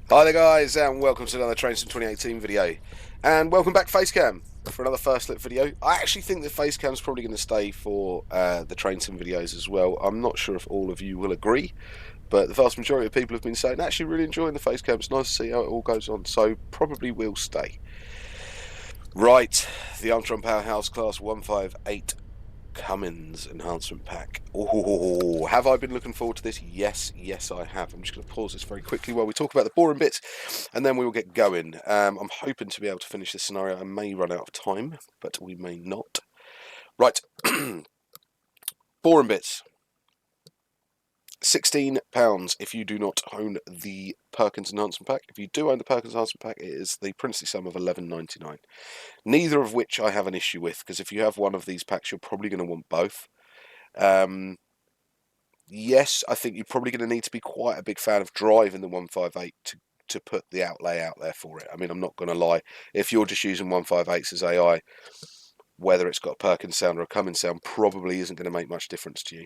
Hi there guys, and welcome to another Trainsim 2018 video. And welcome back Facecam for another first look video. I actually think that Facecam's probably going to stay for the Trainsim videos as well. I'm not sure if all of you will agree, but the vast majority of people have been saying actually really enjoying the Facecam. It's nice to see how it all goes on, so probably will stay. Right, the Armstrong Powerhouse Class 158 Cummins Enhancement Pack. Oh, have I been looking forward to this? Yes, I have. I'm just going to pause this very quickly while we talk about the boring bits, and then we will get going. I'm hoping to be able to finish this scenario. I may run out of time, but we may not. Right, boring bits. £16 if you do not own the Perkins Enhancement Pack. If you do own the Perkins Enhancement Pack, it is the princely sum of £11.99. Neither of which I have an issue with, because if you have one of these packs, you're probably going to want both. Yes, I think you're probably going to need to be quite a big fan of driving the 158 to put the outlay out there for it. I mean, I'm not going to lie. If you're just using 158s as AI, whether it's got a Perkins sound or a Cummins sound probably isn't going to make much difference to you.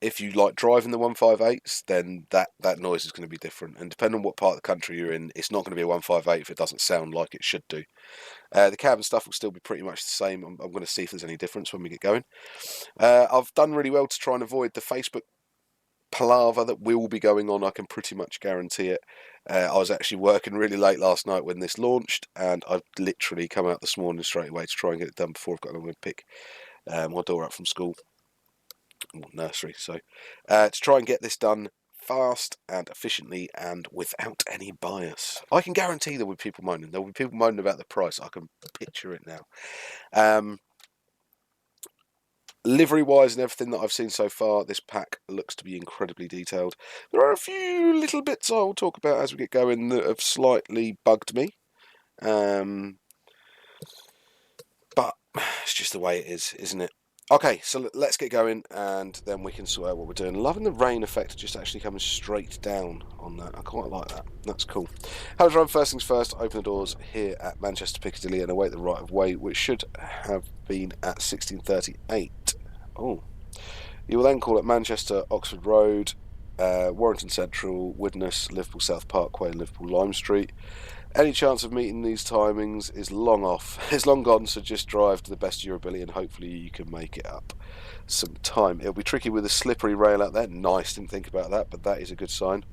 If you like driving the 158s, then that noise is going to be different. And depending on what part of the country you're in, it's not going to be a 158 if it doesn't sound like it should do. The cab and stuff will still be pretty much the same. I'm going to see if there's any difference when we get going. I've done really well to try and avoid the Facebook palaver that will be going on. I can pretty much guarantee it. I was actually working really late last night when this launched, and I've literally come out this morning straight away to try and get it done before I've got to go and pick my daughter up from school, nursery. So to try and get this done fast and efficiently and without any bias. I can guarantee there will be people moaning. There will be people moaning about the price. I can picture it now. Livery wise and everything that I've seen so far, this pack looks to be incredibly detailed. There are a few little bits I will talk about as we get going that have slightly bugged me. But it's just the way it is, isn't it? Okay, so let's get going and then we can sort out what we're doing. Loving the rain effect just actually coming straight down on that. I quite like that. That's cool. How to run, first things first, open the doors here at Manchester Piccadilly and await the right of way, which should have been at 1638. Oh. You will then call at Manchester, Oxford Road, Warrington Central, Widnes, Liverpool South Parkway and Liverpool Lime Street. Any chance of meeting these timings is long off. It's long gone, so just drive to the best of your ability and hopefully you can make it up some time. It'll be tricky with a slippery rail out there. Nice, didn't think about that, but that is a good sign.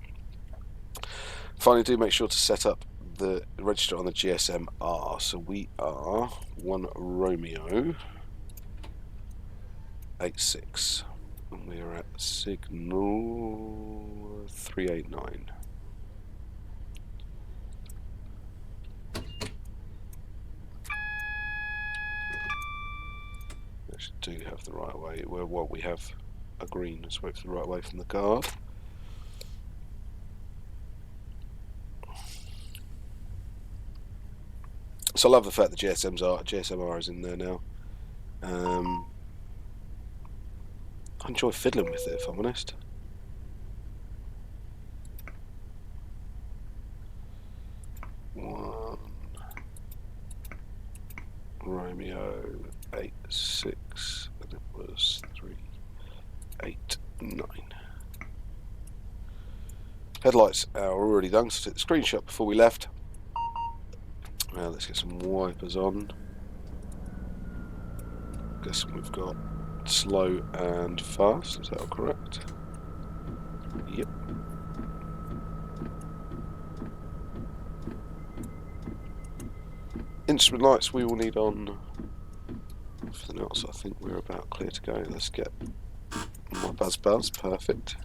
Finally, do make sure to set up the register on the GSM-R. So we are 1 Romeo 86. And we are at signal 389. Do have the right way. Well, we have a green. Let's wait for the right way from the guard. So I love the fact that GSM-R is in there now. I enjoy fiddling with it, if I'm honest. One Romeo 86, and it was 389. Headlights are already done, so I took the screenshot before we left. Now let's get some wipers on. Guessing we've got slow and fast, is that all correct? Yep. Instrument lights we will need on. Everything else I think we're about clear to go. Let's get my buzz, perfect.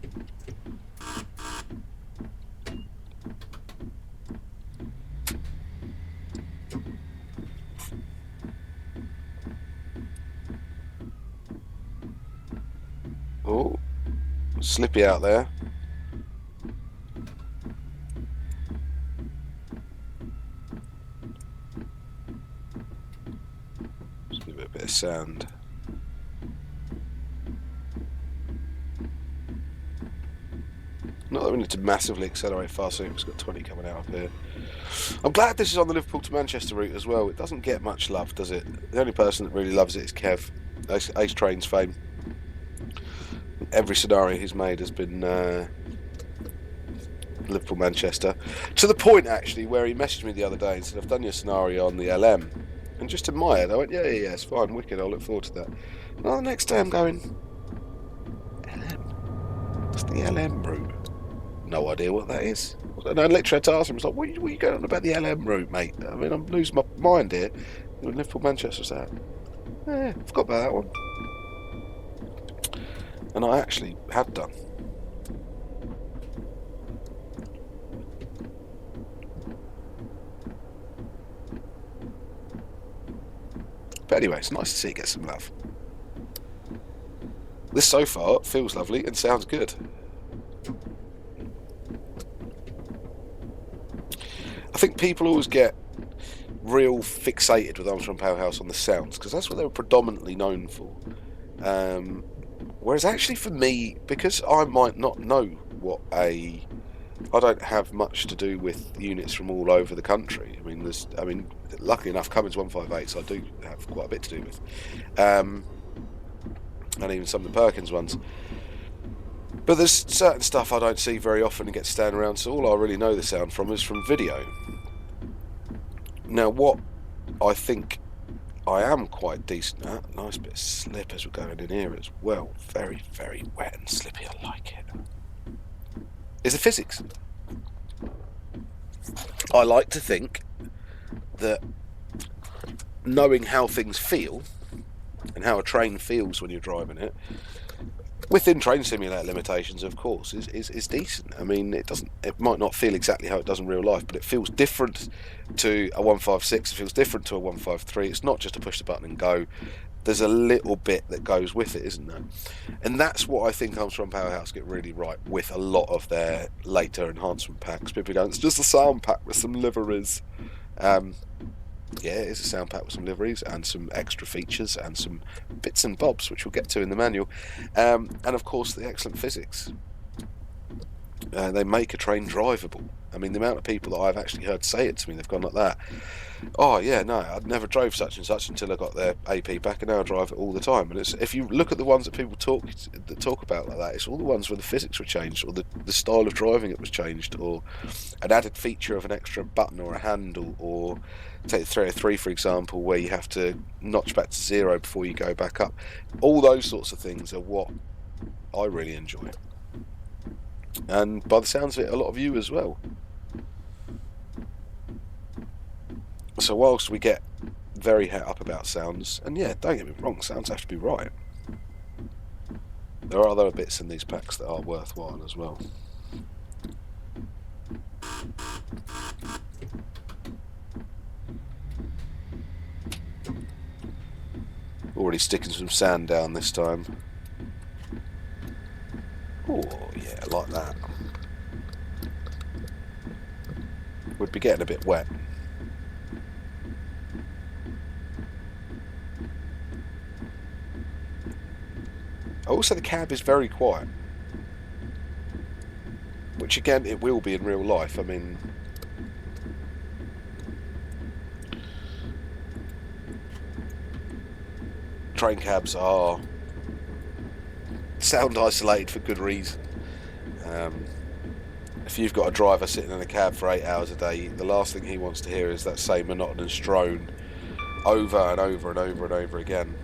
Oh, slippy out there. Just give it a bit of sand. Not that we need to massively accelerate fast, so it's got 20 coming out of here. I'm glad this is on the Liverpool to Manchester route as well. It doesn't get much love, does it? The only person that really loves it is Kev, Ace Trains fame. Every scenario he's made has been Liverpool Manchester, to the point actually where he messaged me the other day and said, I've done your scenario on the LM, and just in my head I went, yeah, it's fine, wicked, I'll look forward to that. And the next day I'm going, LM? What's the LM route? No idea what that is. And I literally had to ask him, I was like, what are you going on about the LM route, mate? I mean, I'm losing my mind here. Liverpool Manchester's that. Yeah, I forgot about that one. And I actually had done. But anyway, it's nice to see it get some love. This so far feels lovely and sounds good. I think people always get real fixated with Armstrong Powerhouse on the sounds, because that's what they were predominantly known for. Whereas actually for me, because I might not know I don't have much to do with units from all over the country. I mean, luckily enough, Cummins 158s I do have quite a bit to do with, and even some of the Perkins ones. But there's certain stuff I don't see very often and get to stand around, so all I really know the sound from is from video. Now, what I think I am quite decent at, nice bit of slip as we're going in here as well, very, very wet and slippy, I like it, is the physics. I like to think that knowing how things feel and how a train feels when you're driving it, within train simulator limitations, of course, is decent. I mean, it might not feel exactly how it does in real life, but it feels different to a 156. It feels different to a 153. It's not just a push the button and go. There's a little bit that goes with it, isn't there? And that's what I think Armstrong Powerhouse get really right with a lot of their later enhancement packs. People go, it's just a sound pack with some liveries. Yeah, it is a sound pack with some liveries and some extra features and some bits and bobs, which we'll get to in the manual. And of course, the excellent physics. They make a train drivable. I mean, the amount of people that I've actually heard say it to me, they've gone like that. Oh, yeah, no, I'd never drove such and such until I got their AP back, and now I drive it all the time. And if you look at the ones that people talk about like that, it's all the ones where the physics were changed, or the style of driving it was changed, or an added feature of an extra button or a handle, or take the 303, for example, where you have to notch back to 0 before you go back up. All those sorts of things are what I really enjoy. And by the sounds of it, a lot of you as well. So whilst we get very het up about sounds, and yeah, don't get me wrong, sounds have to be right, there are other bits in these packs that are worthwhile as well. Already sticking some sand down this time. Oh yeah, like that. Would be getting a bit wet. Also, the cab is very quiet, which again it will be in real life. I mean, train cabs are sound isolated for good reason. If you've got a driver sitting in a cab for 8 hours a day, the last thing he wants to hear is that same monotonous drone over and over and over and over again.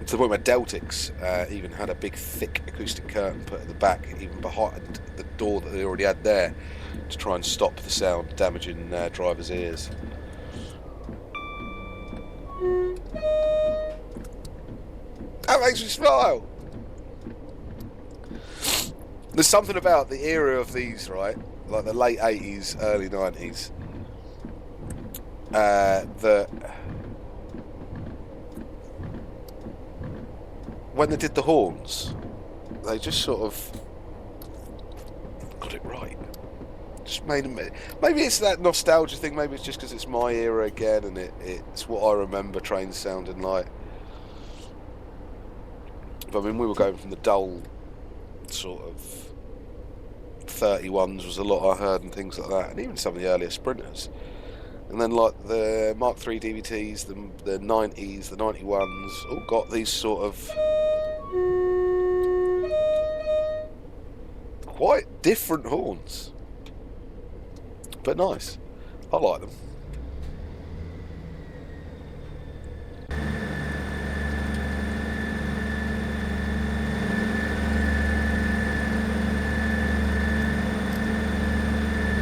To the point where Deltics even had a big thick acoustic curtain put at the back, even behind the door that they already had there, to try and stop the sound damaging drivers' ears. That makes me smile. There's something about the era of these, right? Like the late 80s, early 90s, that when they did the horns, they just sort of got it right. Just made them. Maybe it's that nostalgia thing. Maybe it's just because it's my era again, and it's what I remember trains sounding like. But I mean, we were going from the dull sort of 31s was a lot I heard and things like that, and even some of the earlier Sprinters. And then like the Mark III DVTs, the 90s, the 91s, all got these sort of... Oh, Quite different horns, but nice. I like them.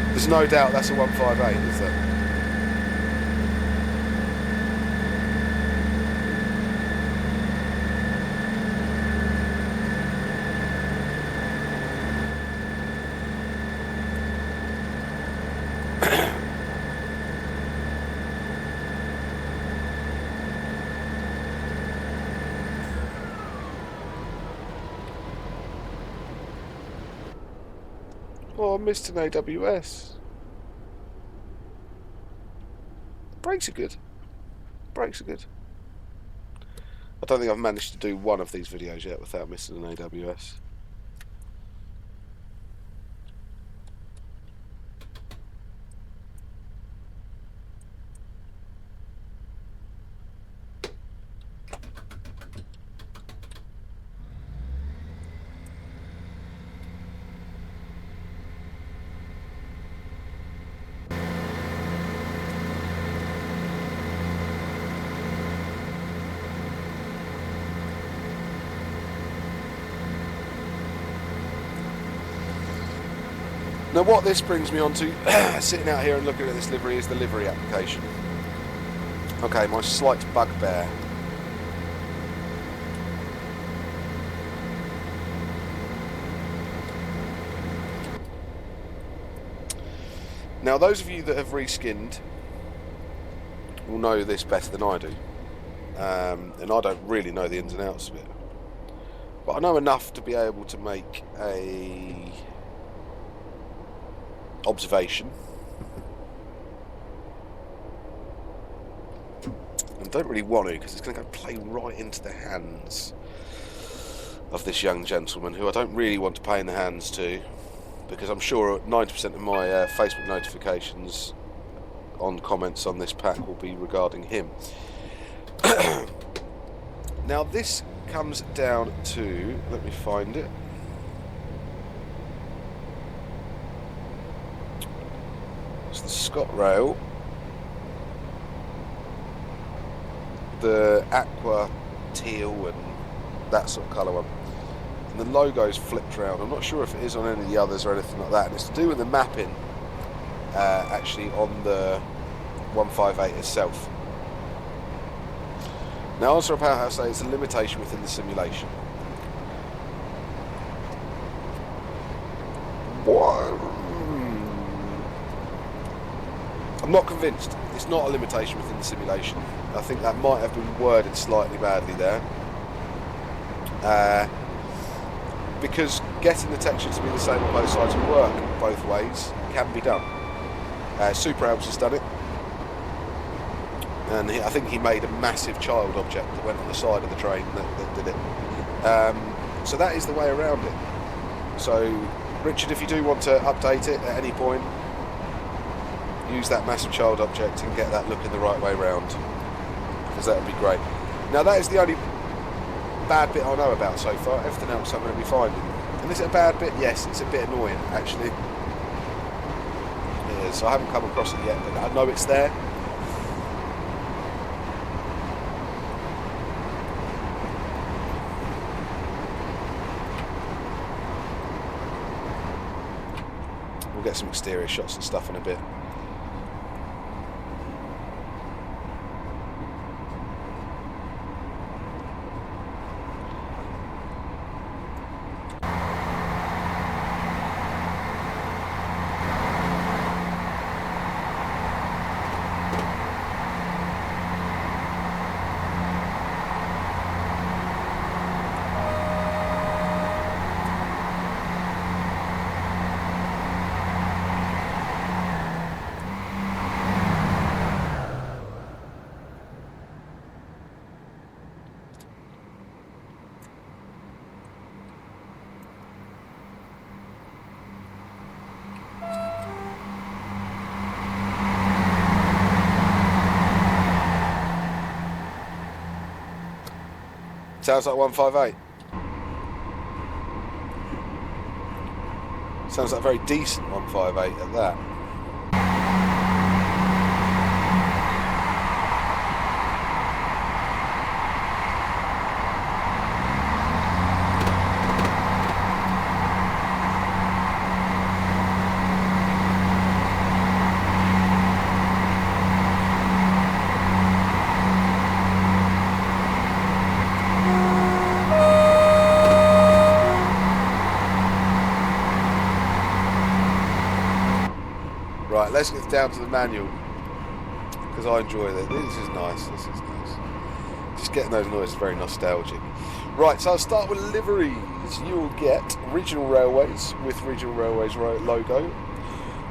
There's no doubt that's a 158, is there? Oh, I missed an AWS. Brakes are good. Brakes are good. I don't think I've managed to do one of these videos yet without missing an AWS. Now what this brings me on to, sitting out here and looking at this livery, is the livery application. Okay, my slight bugbear. Now those of you that have reskinned will know this better than I do. And I don't really know the ins and outs of it. But I know enough to be able to make a observation, and don't really want to, because it's going to go play right into the hands of this young gentleman who I don't really want to play in the hands to, because I'm sure 90% of my Facebook notifications on comments on this pack will be regarding him. Now this comes down to, let me find it. It's the Scott rail, the aqua teal and that sort of colour one, and the logo's flipped around. I'm not sure if it is on any of the others or anything like that, and it's to do with the mapping actually on the 158 itself. Now Armstrong Powerhouse say it's a limitation within the simulation. I'm not convinced. It's not a limitation within the simulation. I think that might have been worded slightly badly there. Because getting the texture to be the same on both sides and work both ways can be done. Super Elves has done it. And I think he made a massive child object that went on the side of the train that did it. So that is the way around it. So, Richard, if you do want to update it at any point, use that massive child object and get that looking the right way round, because that would be great. Now that is the only bad bit I know about so far. Everything else I'm going to be finding. And is it a bad bit? Yes, it's a bit annoying actually. It is. I haven't come across it yet, but I know it's there. We'll get some exterior shots and stuff in a bit. Sounds like 158. Sounds like a very decent 158 at that. Right, let's get down to the manual, because I enjoy that. This is nice. This is nice. Just getting those noises is very nostalgic. Right, so I'll start with liveries. You'll get Regional Railways with Regional Railways logo,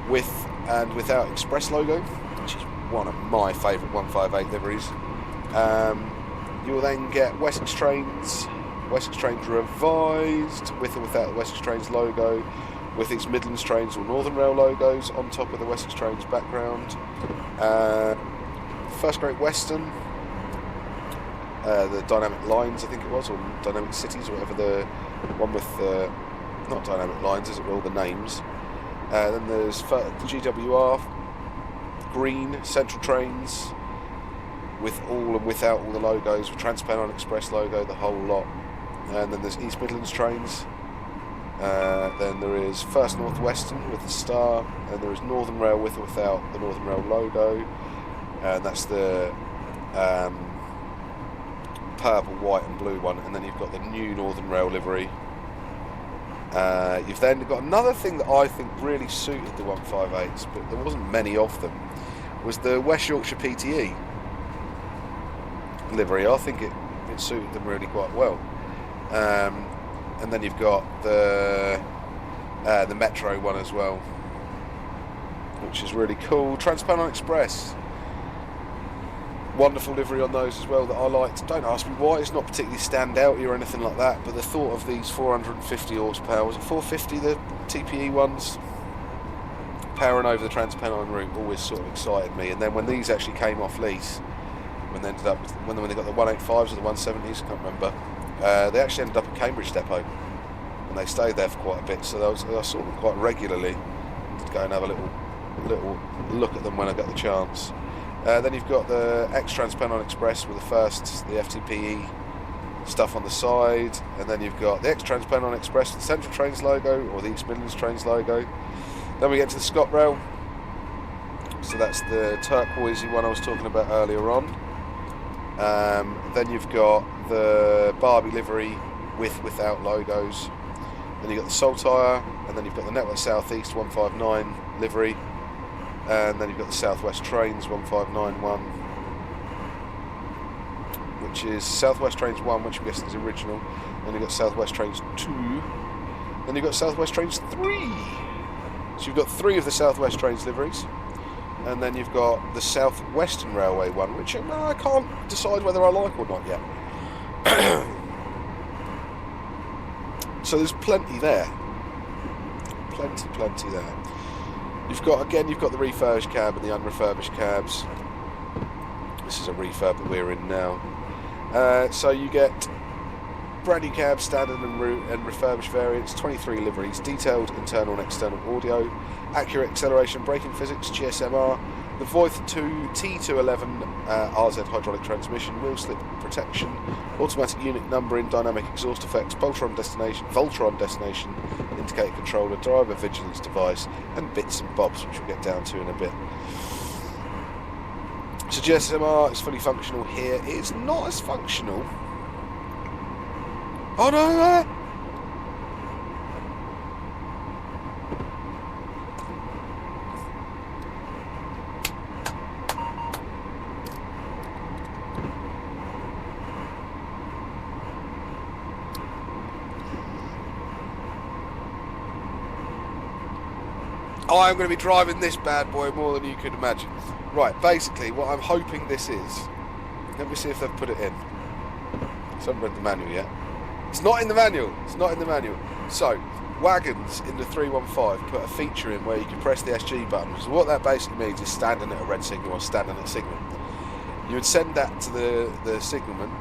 with and without Express logo, which is one of my favourite 158 liveries. You'll then get Wessex Trains revised with and without the Wessex Trains logo, with its Midlands Trains or Northern Rail logos on top of the Wessex Trains background. First Great Western, the Dynamic Lines, I think it was, or Dynamic Cities, or whatever, the one with not Dynamic Lines, as it were, all the names. Then there's the GWR, green Central Trains, with all and without all the logos, with Trans-Pennine Express logo, the whole lot. And then there's East Midlands Trains. Then there is First North Western with the star, and there is Northern Rail with or without the Northern Rail logo, and that's the purple, white and blue one. And then you've got the new Northern Rail livery. You've then got another thing that I think really suited the 158s, but there wasn't many of them, was the West Yorkshire PTE livery. I think it suited them really quite well. And then you've got the Metro one as well, which is really cool. Trans-Pennine Express, wonderful livery on those as well that I liked. Don't ask me why, it's not particularly standouty or anything like that, but the thought of these 450 horsepower, was it 450 the TPE ones, powering over the Trans-Pennine route, always sort of excited me. And then when these actually came off lease, when they got the 185s or the 170s, I can't remember, they actually ended up at Cambridge Depot, and they stayed there for quite a bit, so I saw them quite regularly to go and have a little look at them when I got the chance. Then you've got the ex-Trans-Pennine Express with the FTPE stuff on the side, and then you've got the ex-Trans-Pennine Express with the Central Trains logo, or the East Midlands Trains logo. Then we get to the ScotRail, so that's the turquoisey one I was talking about earlier on. Then you've got the Barbie livery without logos. Then you've got the Saltire, and then you've got the Network South East 159 livery, and then you've got the South West Trains 1591, which is South West Trains 1, which I'm guessing is original. Then you've got South West Trains 2, then you've got South West Trains 3. So you've got 3 of the South West Trains liveries. And then you've got the South Western Railway one, which I can't decide whether I like or not yet. So there's plenty there. Plenty there. You've got the refurbished cab and the unrefurbished cabs. This is a refurb that we're in now. So you get brand new cabs, standard and refurbished variants, 23 liveries, detailed internal and external audio, accurate acceleration braking physics, GSMR, the Voith 2 T211 RZ hydraulic transmission, wheel slip protection, automatic unit numbering, dynamic exhaust effects, Voltron destination, indicator controller, driver vigilance device, and bits and bobs, which we'll get down to in a bit. So GSMR is fully functional here. It's not as functional. Oh no! I'm going to be driving this bad boy more than you could imagine. Right, basically what I'm hoping this is, let me see if they've put it in. I haven't read the manual yet. It's not in the manual. So, wagons in the 315 put a feature in where you can press the SG button. So what that basically means is standing at a red signal or standing at a signal. You would send that to the signalman,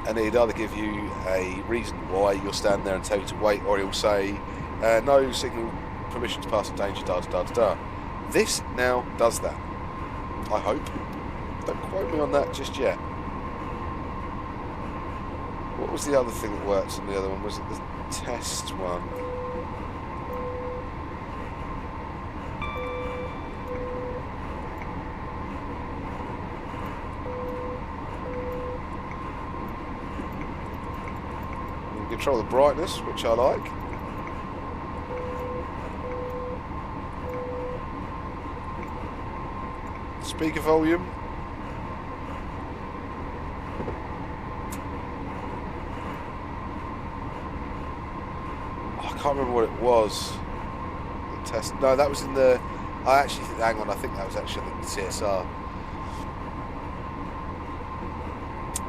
and he'd either give you a reason why you're standing there and tell you to wait, or he'll say, No signal permission to pass in danger, da da da da. This now does that. I hope. Don't quote me on that just yet. What was the other thing that worked on the other one? Was it the test one? You can control the brightness, which I like. Speaker volume. I can't remember what it was. The test. No, that was in the. I actually think. Hang on. I think that was actually the CSR.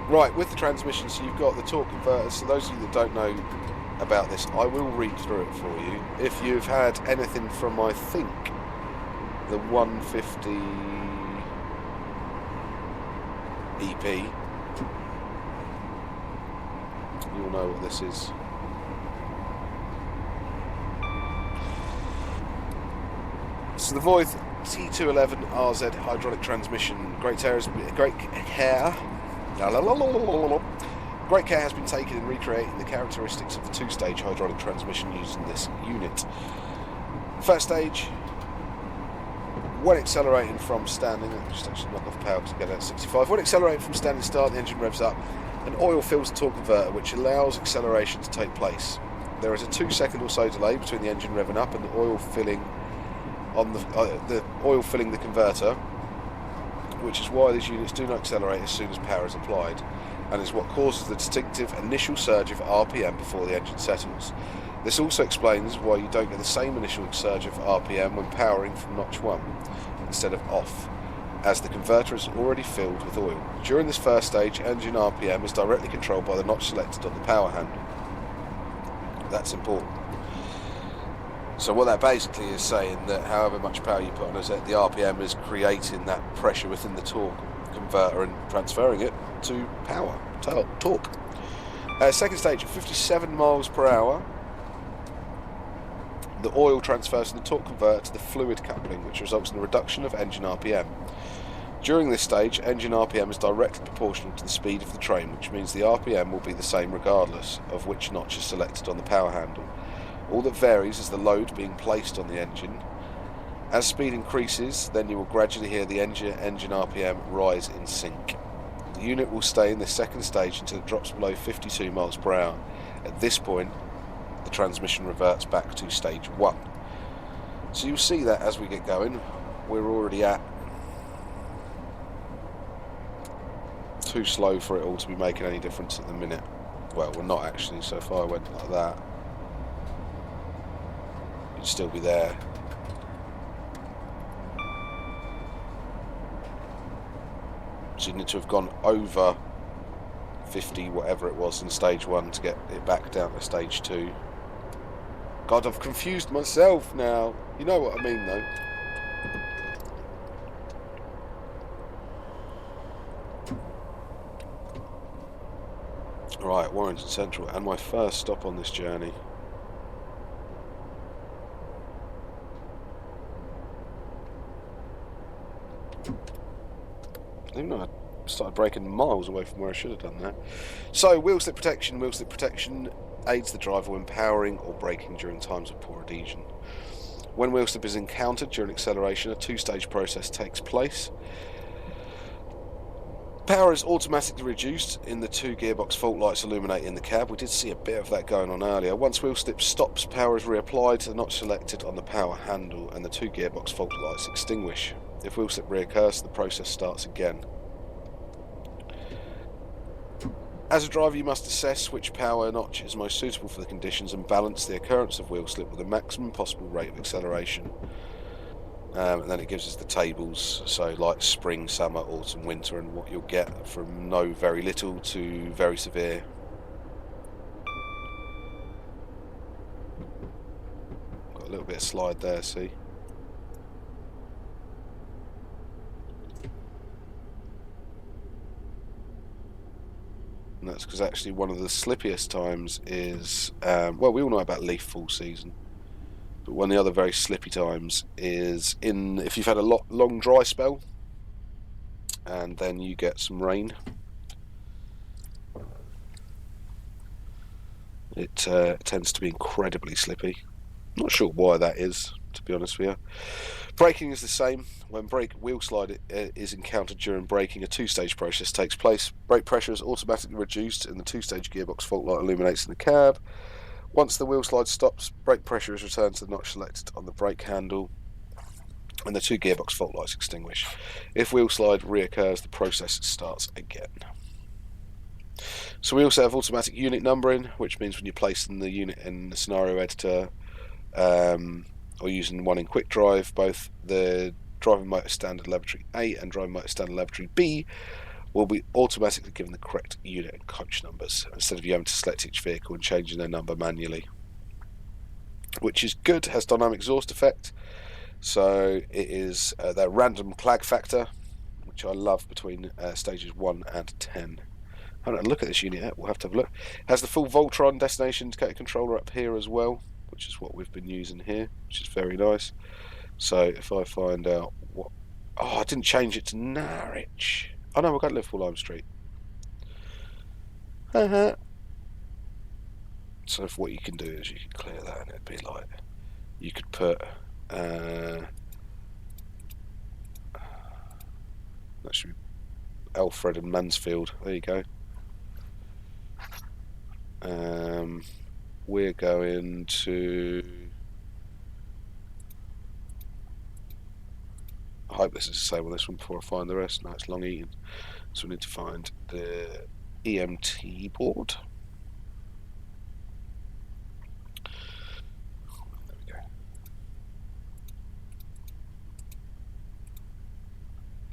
Right, with the transmission, so you've got the torque converter. So those of you that don't know about this, I will read through it for you. If you've had anything from, I think, the 150 EP, you'll know what this is. So the Voith T211 RZ hydraulic transmission. Great care has been taken in recreating the characteristics of the two-stage hydraulic transmission used in this unit. First stage, when accelerating from standing, just actually knock off power because I get it at 65. When accelerating from standing start, the engine revs up and oil fills the torque converter, which allows acceleration to take place. There is a 2-second or so delay between the engine revving up and the oil filling on the oil filling the converter, which is why these units do not accelerate as soon as power is applied, and is what causes the distinctive initial surge of RPM before the engine settles. This also explains why you don't get the same initial surge of RPM when powering from notch 1 instead of off, as the converter is already filled with oil. During this first stage, engine RPM is directly controlled by the notch selected on the power handle. That's important. So what that basically is saying that however much power you put on it, the RPM is creating that pressure within the torque converter and transferring it to power, torque. Second stage, at 57 miles per hour, the oil transfers from the torque converter to the fluid coupling, which results in a reduction of engine RPM. During this stage, engine RPM is directly proportional to the speed of the train, which means the RPM will be the same regardless of which notch is selected on the power handle. All that varies is the load being placed on the engine. As speed increases, then you will gradually hear the engine RPM rise in sync. The unit will stay in the second stage until it drops below 52 miles per hour. At this point, the transmission reverts back to stage 1. So you'll see that as we get going, we're already at too slow for it all to be making any difference at the minute. Well, we're not actually, so if I went like that, it'd still be there. So you need to have gone over 50, whatever it was in stage 1 to get it back down to stage 2. God, I've confused myself now. You know what I mean, though. Right, Warrington Central, and my first stop on this journey. Even though I started braking miles away from where I should have done that. So, wheel slip protection. Wheel slip protection aids the driver when powering or braking during times of poor adhesion. When wheel slip is encountered during acceleration, a 2-stage process takes place. Power is automatically reduced in the 2 gearbox fault lights illuminating the cab. We did see a bit of that going on earlier. Once wheel slip stops, power is reapplied to the notch selected on the power handle and the 2 gearbox fault lights extinguish. If wheel slip reoccurs, the process starts again. As a driver, you must assess which power notch is most suitable for the conditions and balance the occurrence of wheel slip with the maximum possible rate of acceleration. And then it gives us the tables, so like spring, summer, autumn, winter, and what you'll get from no very little to very severe. Got a little bit of slide there, see? And that's because actually one of the slippiest times is, well, we all know about leaf fall season. But one of the other very slippy times is if you've had a long dry spell and then you get some rain. It tends to be incredibly slippy. Not sure why that is, to be honest with you. Braking is the same. When wheel slide is encountered during braking, a two-stage process takes place. Brake pressure is automatically reduced and the two-stage gearbox fault light illuminates in the cab. Once the wheel slide stops, brake pressure is returned to the notch selected on the brake handle and the two gearbox fault lights extinguish. If wheel slide reoccurs, the process starts again. So we also have automatic unit numbering, which means when you're placing the unit in the scenario editor or using one in quick drive, both the driving motor standard lavatory A and driving motor standard lavatory B will be automatically given the correct unit and coach numbers instead of you having to select each vehicle and changing their number manually, which is good. Has dynamic exhaust effect, so it is that random clag factor, which I love, between stages 1 and 10. I haven't had a look at this unit yet. We'll have to have a look. It has the full Voltron destination indicator controller up here as well, which is what we've been using here, which is very nice. So if I find out what... Oh, I didn't change it to Norwich. Oh no, we've got Liverpool Lime Street. So if what you can do is you can clear that and it'd be like... You could put... that should be Alfred and Mansfield. There you go. We're going to... I hope this is the same on this one before I find the rest. No, it's Long Eaton. So we need to find the EMT board.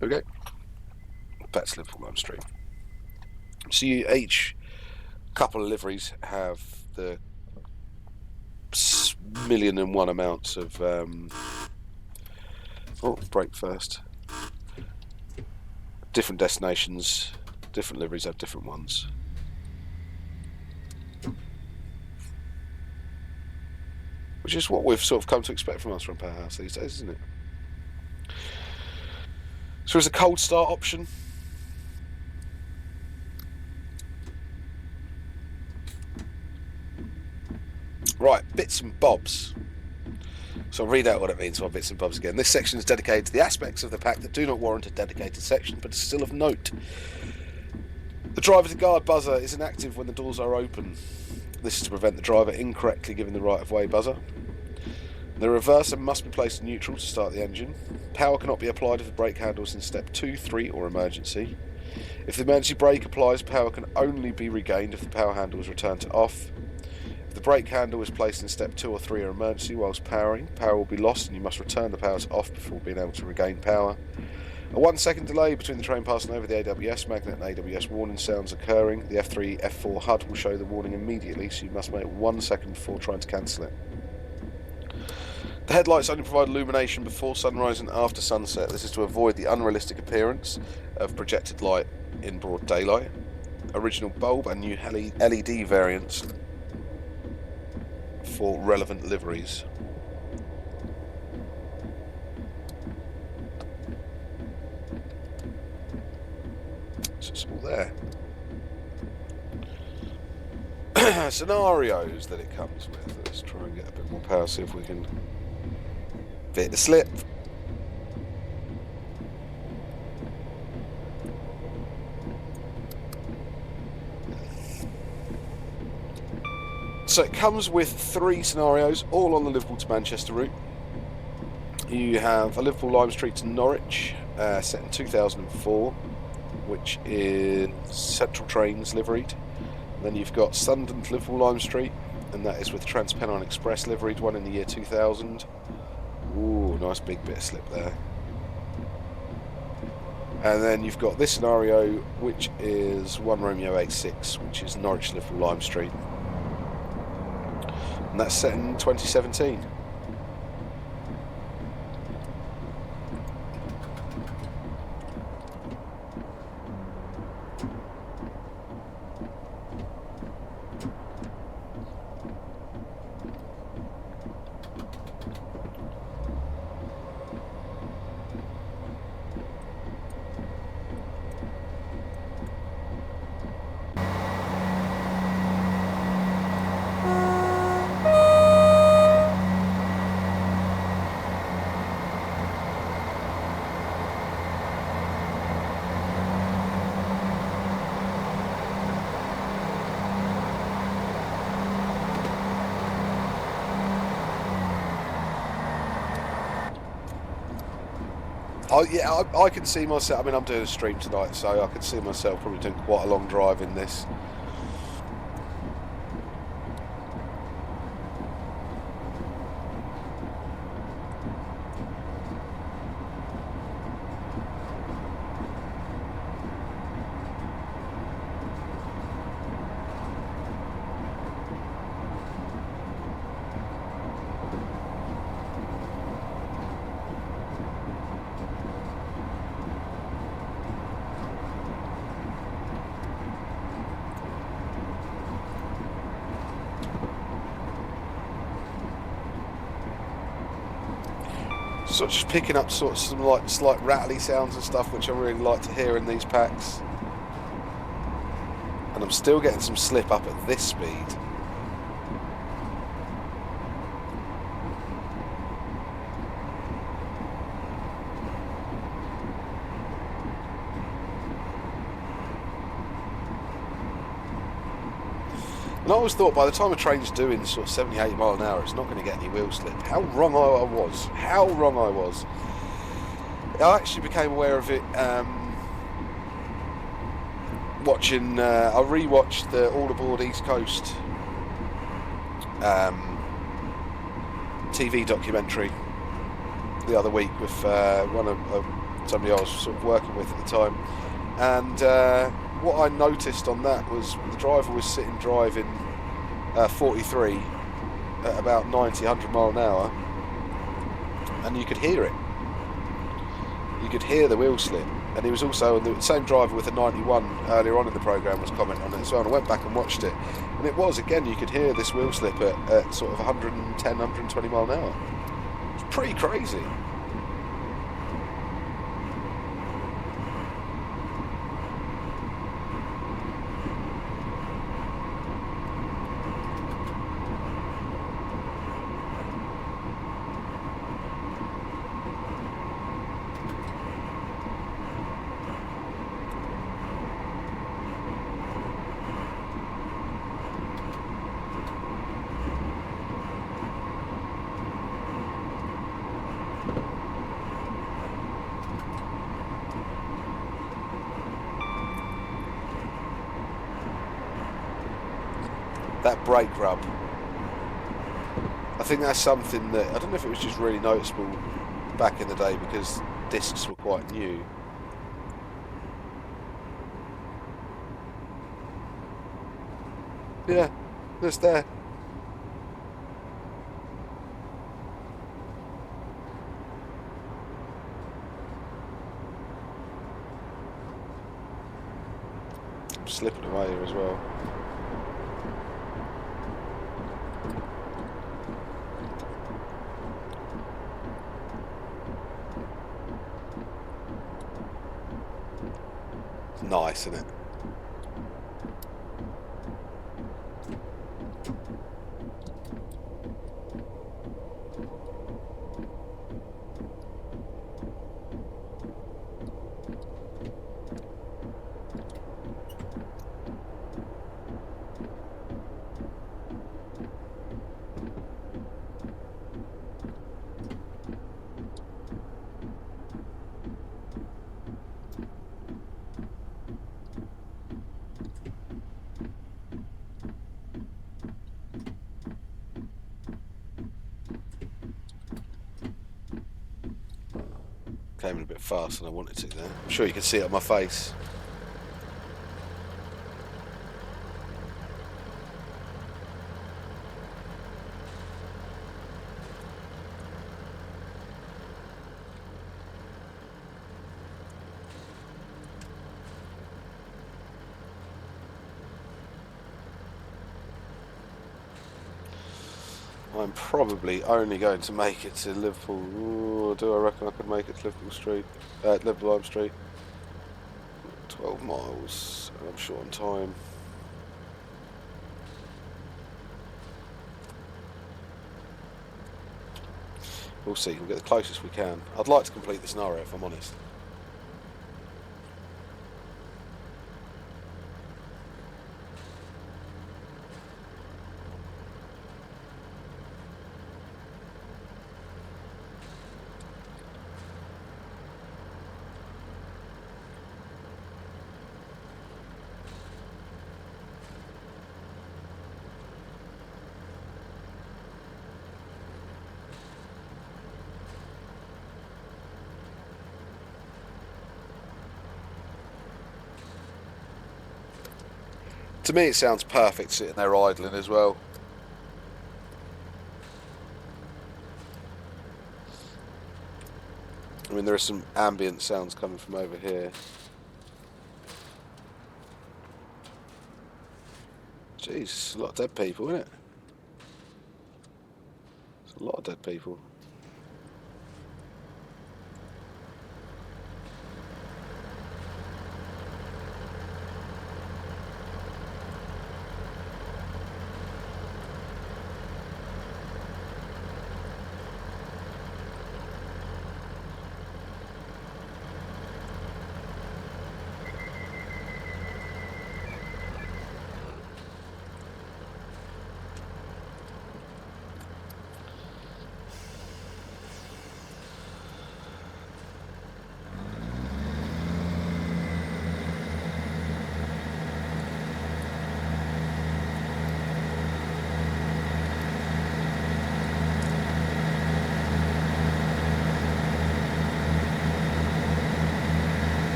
There we go. Okay. Back to Liverpool Lime Street. So each couple of liveries have the 1,000,001 amounts of... brake first. Different destinations, different liveries have different ones. Which is what we've sort of come to expect from Armstrong Powerhouse these days, isn't it? So there's a cold start option. Right, bits and bobs. So I'll read out what it means by bits and bobs again. This section is dedicated to the aspects of the pack that do not warrant a dedicated section, but is still of note. The driver to guard buzzer is inactive when the doors are open. This is to prevent the driver incorrectly giving the right-of-way buzzer. The reverser must be placed in neutral to start the engine. Power cannot be applied if the brake handle is in step 2, 3 or emergency. If the emergency brake applies, power can only be regained if the power handle is returned to off. If the brake handle is placed in step 2 or 3 or emergency whilst powering, power will be lost and you must return the power to off before being able to regain power. A 1 second delay between the train passing over the AWS magnet and AWS warning sounds occurring. The F3, F4 HUD will show the warning immediately, so you must wait 1 second before trying to cancel it. The headlights only provide illumination before sunrise and after sunset. This is to avoid the unrealistic appearance of projected light in broad daylight. Original bulb and new LED variants for relevant liveries. So it's all there. Scenarios that it comes with. Let's try and get a bit more power, see if we can fit the slip. So it comes with 3 scenarios, all on the Liverpool to Manchester route. You have a Liverpool Lime Street to Norwich, set in 2004, which is Central Trains liveried. Then you've got Sunderland to Liverpool Lime Street, and that is with TransPennine Express liveried, one in the year 2000. Ooh, nice big bit of slip there. And then you've got this scenario, which is 1 Romeo 86, which is Norwich to Liverpool Lime Street. And that's set in 2017. I can see myself. I mean, I'm doing a stream tonight, so I can see myself probably doing quite a long drive in this. Sort of just picking up sort of some like slight rattly sounds and stuff, which I really like to hear in these packs. And I'm still getting some slip up at this speed. And I always thought by the time a train's doing sort of 70, 80 mile an hour, it's not going to get any wheel slip. How wrong I was. How wrong I was. I actually became aware of it watching, I rewatched the All Aboard East Coast TV documentary the other week with somebody I was sort of working with at the time. And what I noticed on that was the driver was sitting driving 43 at about 90, 100 mile an hour, and you could hear it. You could hear the wheel slip. And he was also the same driver with a 91 earlier on in the programme was commenting on it as well, and I went back and watched it, and it was, again, you could hear this wheel slip at sort of 110, 120 mile an hour. It's pretty crazy. That brake rub, I think that's something that, I don't know if it was just really noticeable back in the day because discs were quite new. Yeah, it's there. I'm slipping away here as well. Nice, isn't it? Came in a bit faster than I wanted to there. I'm sure you can see it on my face. I'm probably only going to make it to Liverpool. Ooh, do I reckon I could make it to Liverpool Street? Liverpool Arm Street. 12 miles. I'm short on time. We'll see. We'll get the closest we can. I'd like to complete the scenario, if I'm honest. To me, it sounds perfect sitting there idling as well. I mean, there are some ambient sounds coming from over here. Jeez, it's a lot of dead people, isn't it? It's a lot of dead people.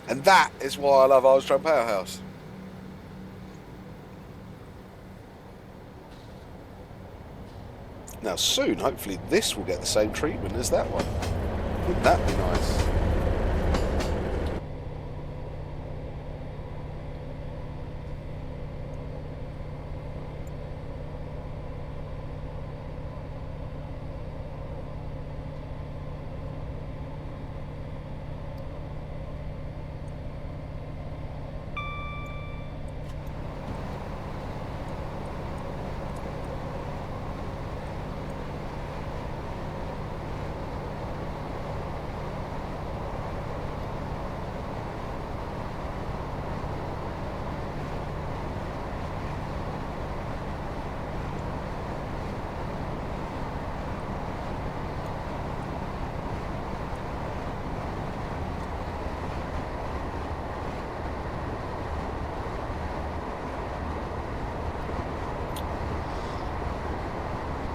And that is why I love Armstrong Powerhouse. Now soon, hopefully this will get the same treatment as that one. Wouldn't that be nice?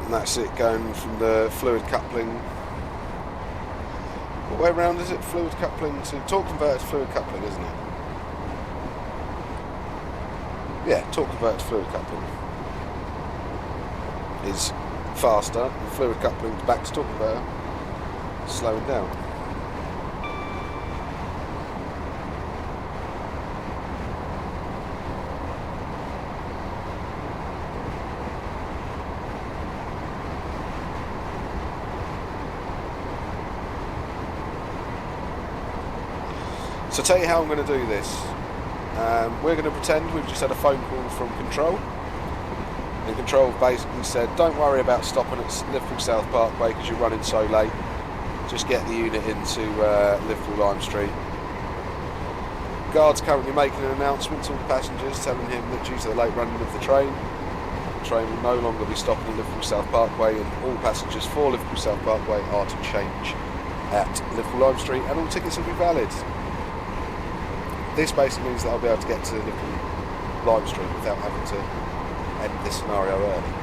And that's it going from the fluid coupling. What way around is it? Fluid coupling to torque converter to fluid coupling, isn't it? Yeah, torque converter to fluid coupling is faster, and fluid coupling back to torque converter slowing down. So I'll tell you how I'm going to do this. We're going to pretend we've just had a phone call from Control. And Control basically said, don't worry about stopping at Liverpool South Parkway because you're running so late. Just get the unit into Liverpool Lime Street. Guard's currently making an announcement to all the passengers telling him that due to the late running of the train will no longer be stopping at Liverpool South Parkway, and all passengers for Liverpool South Parkway are to change at Liverpool Lime Street and all tickets will be valid. This basically means that I'll be able to get to Liverpool Lime Street without having to end this scenario early.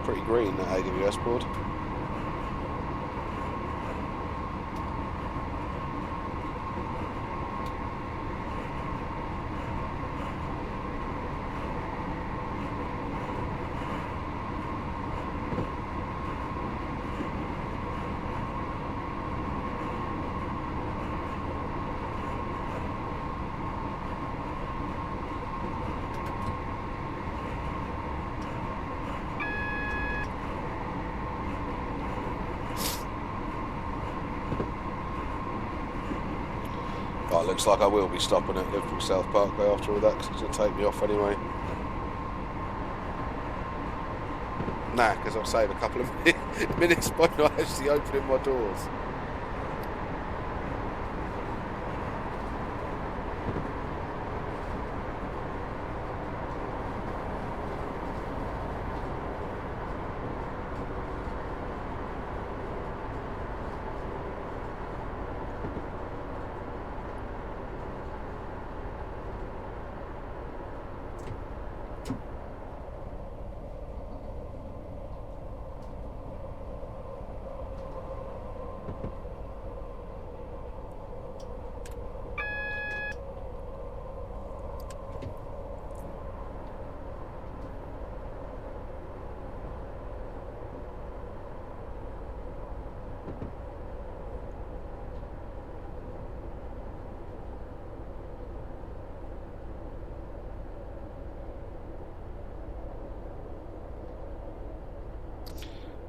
Pretty green, that AWS board. looks like I will be stopping at Liverpool South Parkway after all that, because it's going to take me off anyway. Nah, because I'll save a couple of minutes by not actually opening my doors.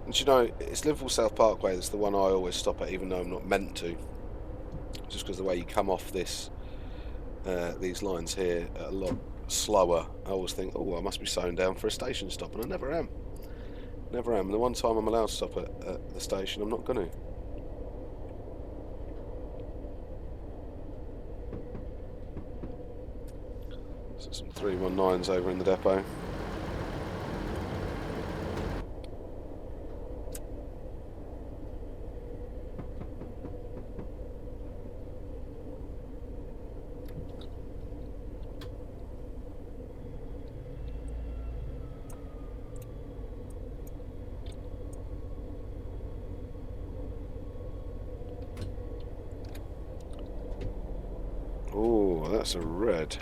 And you know, it's Liverpool South Parkway that's the one I always stop at, even though I'm not meant to. Just because the way you come off this, these lines here a lot slower, I always think, oh, I must be slowing down for a station stop, and I never am. Never am. And the one time I'm allowed to stop at the station, I'm not going to. So some 319s over in the depot. Oh, that's a red.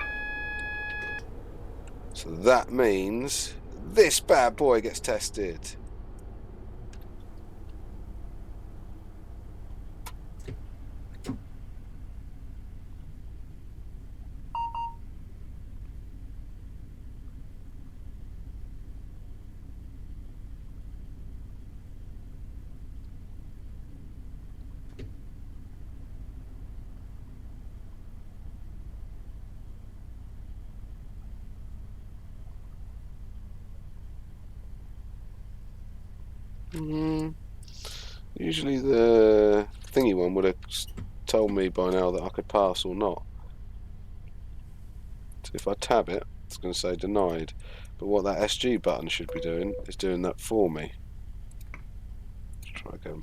So that means this bad boy gets tested. Usually the thingy one would have told me by now that I could pass or not. So if I tab it, it's going to say denied. But what that SG button should be doing is doing that for me. Let's try again.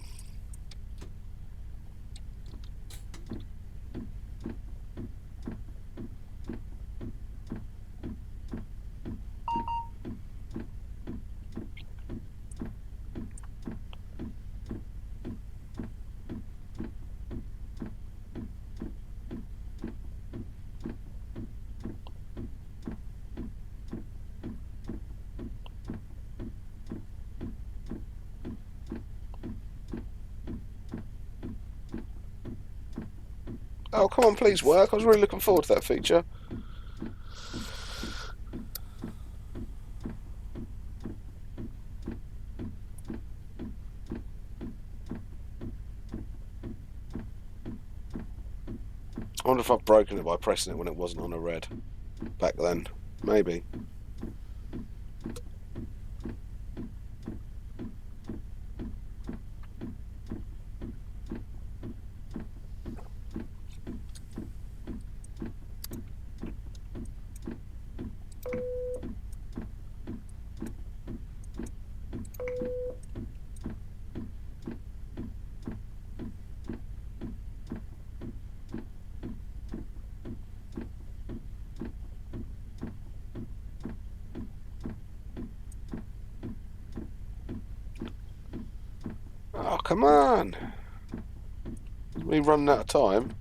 Oh, come on, please work. I was really looking forward to that feature. I wonder if I've broken it by pressing it when it wasn't on a red back then. Maybe. Oh, come on. We running out of time.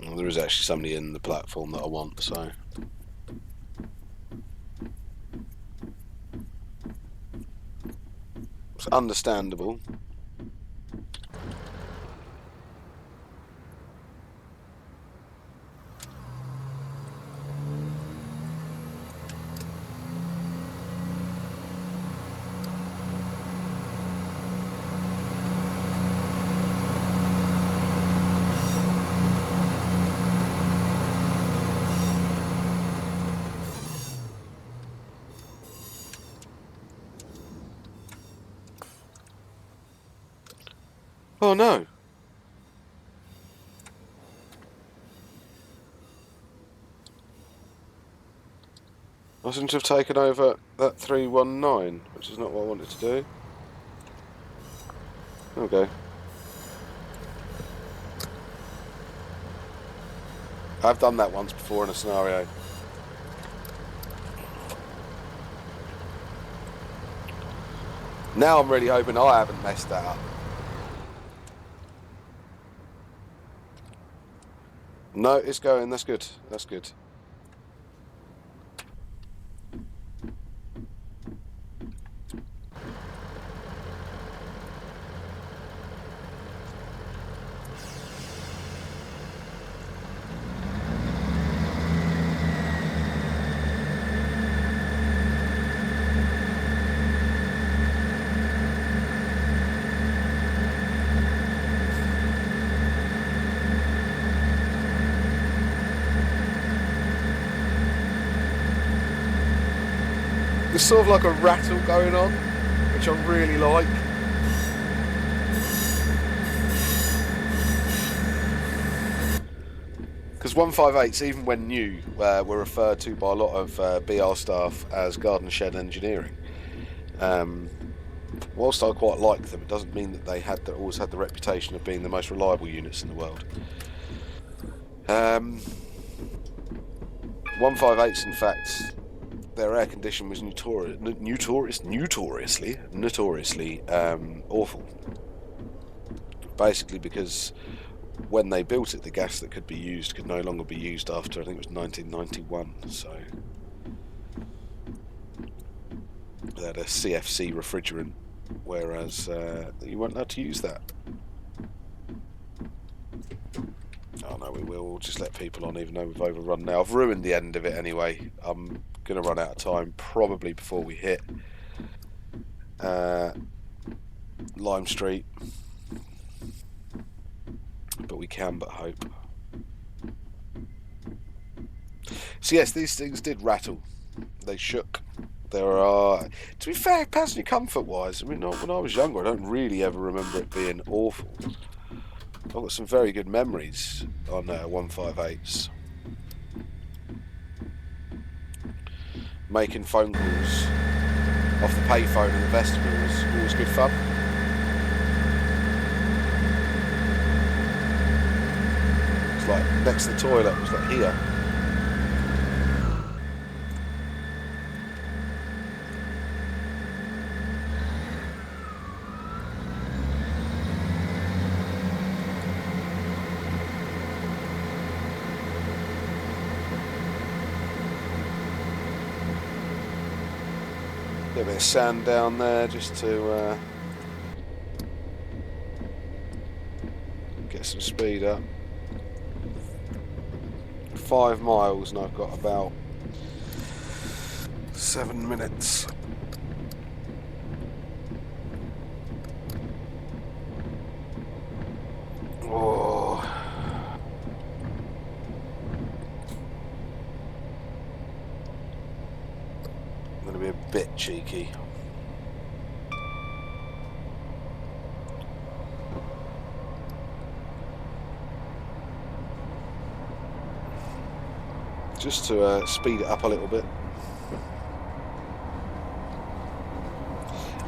Well, there is actually somebody in the platform that I want, so. It's understandable. Oh no. I seem to have taken over that 319, which is not what I wanted to do. Okay. I've done that once before in a scenario. Now I'm really hoping I haven't messed that up. No, it's going. That's good. That's good. There's sort of like a rattle going on, which I really like. Because 158s, even when new, were referred to by a lot of BR staff as garden shed engineering. Whilst I quite like them, it doesn't mean that they always had the reputation of being the most reliable units in the world. 158s, in fact, their air condition was notoriously awful. Basically, because when they built it, the gas that could be used could no longer be used after, I think it was 1991. So they had a CFC refrigerant, whereas you weren't allowed to use that. Oh no, we will. We'll just let people on, even though we've overrun now. I've ruined the end of it anyway. I'm going to run out of time probably before we hit Lime Street, but we can but hope. So yes, these things did rattle. They shook. There are, to be fair, passenger comfort wise, I mean, when I was younger, I don't really ever remember it being awful. I've got some very good memories on 158s. Making phone calls off the payphone in the vestibule was always good fun. It's like next to the toilet, it was like here. Get a bit of sand down there just to get some speed up. 5 miles and I've got about 7 minutes. Oh. I'm going to be a bit cheeky. Just to speed it up a little bit.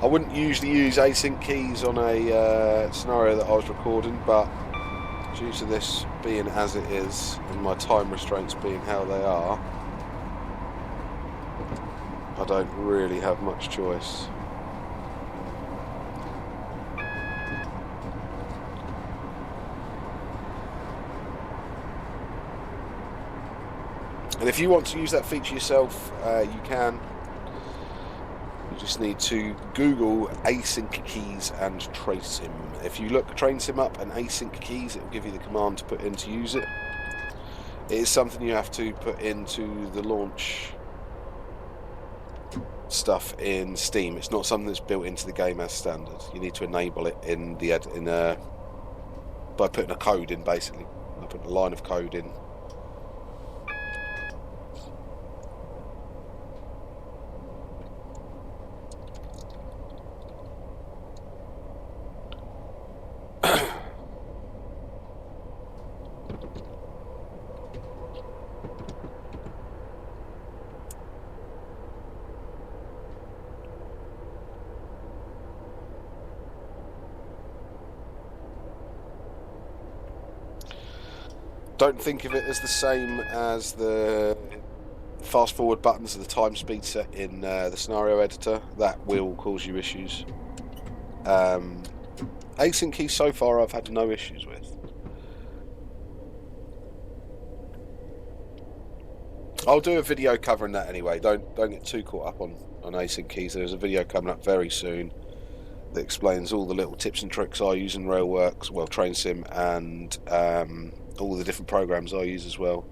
I wouldn't usually use async keys on a scenario that I was recording, but due to this being as it is and my time restraints being how they are, I don't really have much choice. And if you want to use that feature yourself, you can. You just need to Google async keys and train-sim. If you look train-sim up and async keys, it will give you the command to put in to use it. It is something you have to put into the launch stuff in Steam. It's not something that's built into the game as standard. You need to enable it by putting a code in, basically. I put a line of code in. Don't think of it as the same as the fast forward buttons of the time speed set in the scenario editor. That will cause you issues. Async keys so far I've had no issues with. I'll do a video covering that anyway. Don't get too caught up on async keys. There's a video coming up very soon that explains all the little tips and tricks I use in Railworks, well, Train Sim, and all the different programs I use as well.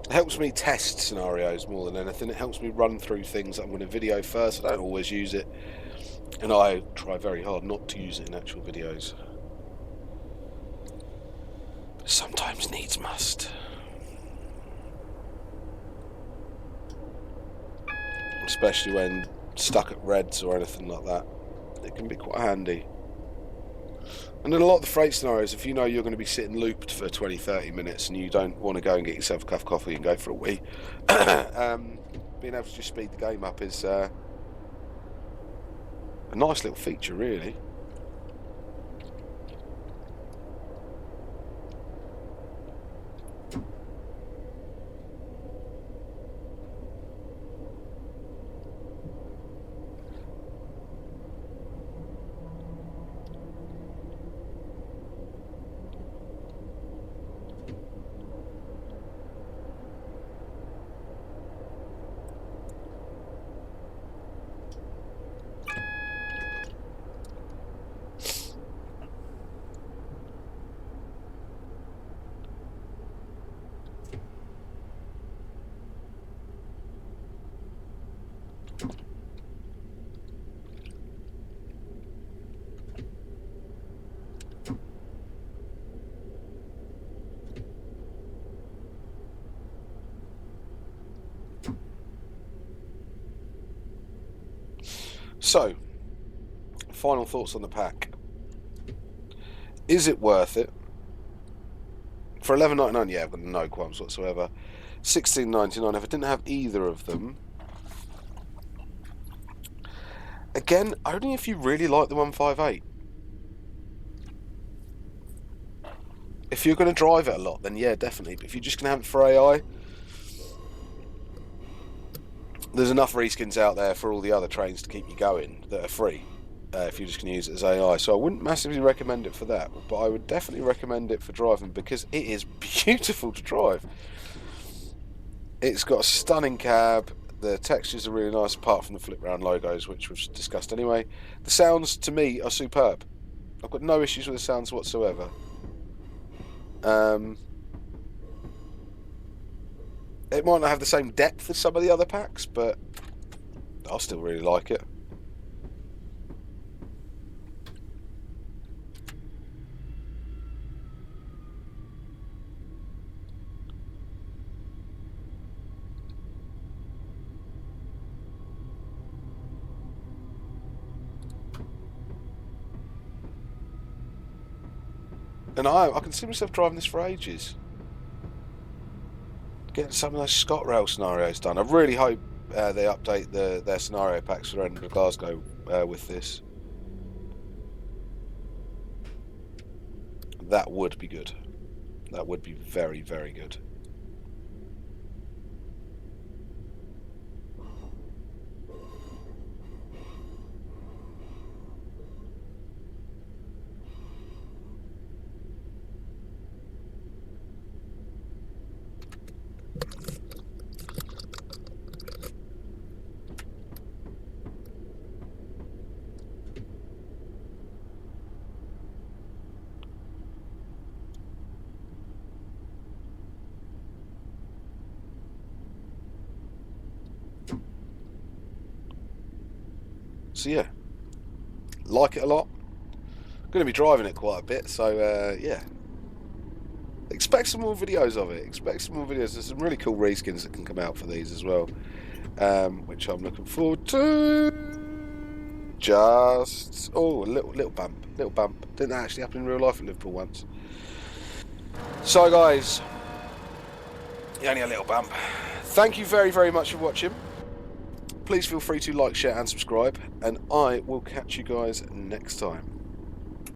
It helps me test scenarios more than anything. It helps me run through things that I'm going to video first. I don't always use it, and I try very hard not to use it in actual videos. But sometimes needs must. Especially when stuck at reds or anything like that. It can be quite handy. And in a lot of the freight scenarios, if you know you're going to be sitting looped for 20-30 minutes and you don't want to go and get yourself a cup of coffee and go for a wee, being able to just speed the game up is a nice little feature, really. So, final thoughts on the pack. Is it worth it? For $11.99, yeah, I've got no qualms whatsoever. $16.99, if I didn't have either of them. Again, only if you really like the 158. If you're going to drive it a lot, then yeah, definitely. But if you're just going to have it for AI, there's enough reskins out there for all the other trains to keep you going that are free. If you're just going to use it as AI. So I wouldn't massively recommend it for that, but I would definitely recommend it for driving because it is beautiful to drive. It's got a stunning cab. The textures are really nice, apart from the flip round logos, which we've discussed anyway. The sounds, to me, are superb. I've got no issues with the sounds whatsoever. It might not have the same depth as some of the other packs, but I still really like it. And I can see myself driving this for ages. Getting some of those ScotRail scenarios done. I really hope they update their scenario packs for Edinburgh Glasgow with this. That would be good. That would be very, very good. So yeah, like it a lot. Going to be driving it quite a bit, so yeah. Expect some more videos of it. Expect some more videos. There's some really cool reskins that can come out for these as well, which I'm looking forward to. Just a little bump. Didn't that actually happen in real life at Liverpool once? So guys, only a little bump. Thank you very, very much for watching. Please feel free to like, share and subscribe, and I will catch you guys next time.